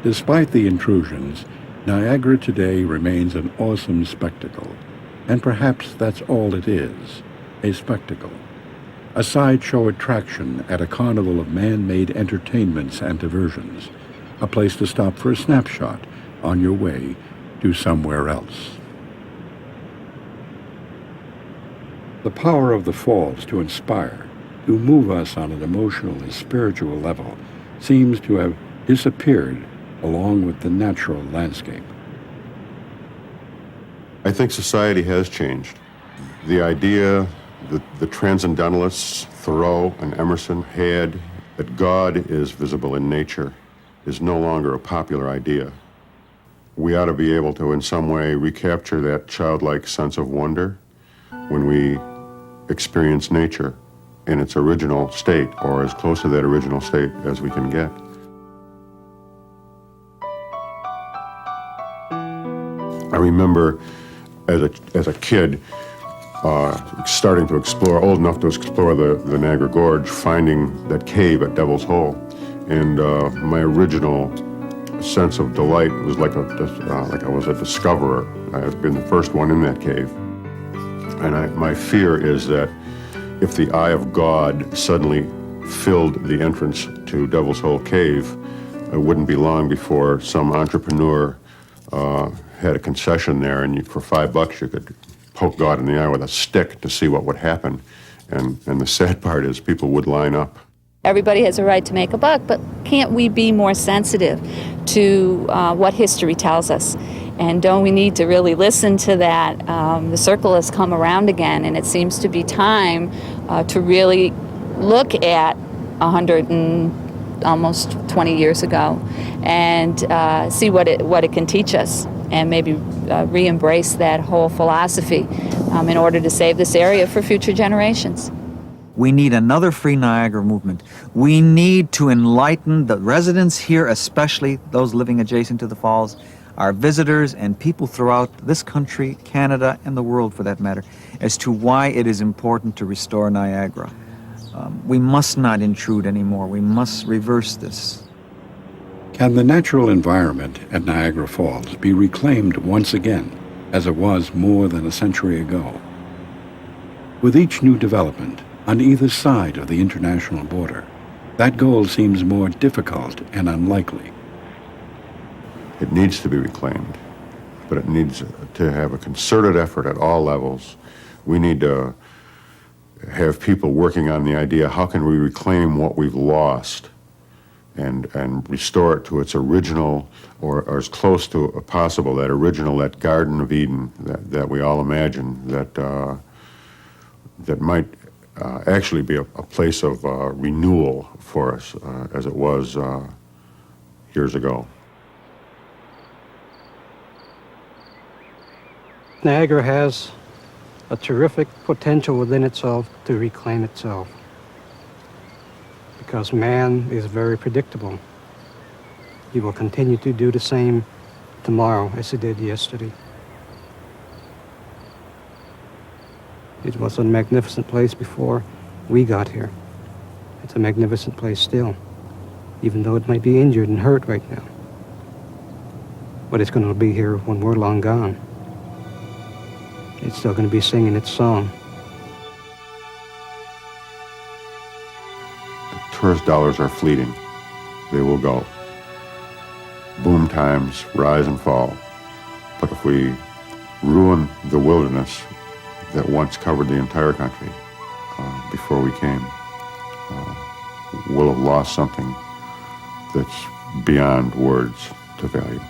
Despite the intrusions, Niagara today remains an awesome spectacle, and perhaps that's all it is, a spectacle. A sideshow attraction at a carnival of man-made entertainments and diversions, a place to stop for a snapshot on your way to somewhere else. The power of the falls to inspire, to move us on an emotional and spiritual level, seems to have disappeared along with the natural landscape. I think society has changed. The idea that the transcendentalists, Thoreau and Emerson, had that God is visible in nature is no longer a popular idea. We ought to be able to, in some way, recapture that childlike sense of wonder when we experience nature in its original state, or as close to that original state as we can get. I remember as a kid starting to explore, old enough to explore the Niagara Gorge, finding that cave at Devil's Hole. And my original sense of delight was like I was a discoverer. I had been the first one in that cave. And my fear is that if the eye of God suddenly filled the entrance to Devil's Hole Cave, it wouldn't be long before some entrepreneur had a concession there, and for $5 you could poke God in the eye with a stick to see what would happen. And the sad part is people would line up. Everybody has a right to make a buck, but can't we be more sensitive to what history tells us? And don't we need to really listen to that? The circle has come around again, and it seems to be time to really look at 100 and almost 20 years ago and see what it can teach us, and maybe re-embrace that whole philosophy in order to save this area for future generations. We need another Free Niagara movement. We need to enlighten the residents here, especially those living adjacent to the falls, our visitors and people throughout this country, Canada, and the world for that matter, as to why it is important to restore Niagara. We must not intrude anymore. We must reverse this. Can the natural environment at Niagara Falls be reclaimed once again, as it was more than a century ago? With each new development on either side of the international border, that goal seems more difficult and unlikely. It needs to be reclaimed, but it needs to have a concerted effort at all levels. We need to have people working on the idea, how can we reclaim what we've lost and restore it to its original, or as close to possible, that original, that Garden of Eden that we all imagine, that might actually be a place of renewal for us as it was years ago. Niagara has a terrific potential within itself to reclaim itself, because man is very predictable. He will continue to do the same tomorrow as he did yesterday. It was a magnificent place before we got here. It's a magnificent place still, even though it might be injured and hurt right now. But it's going to be here when we're long gone. It's still going to be singing its song. The tourist dollars are fleeting. They will go. Boom times rise and fall. But if we ruin the wilderness that once covered the entire country before we came, we'll have lost something that's beyond words to value.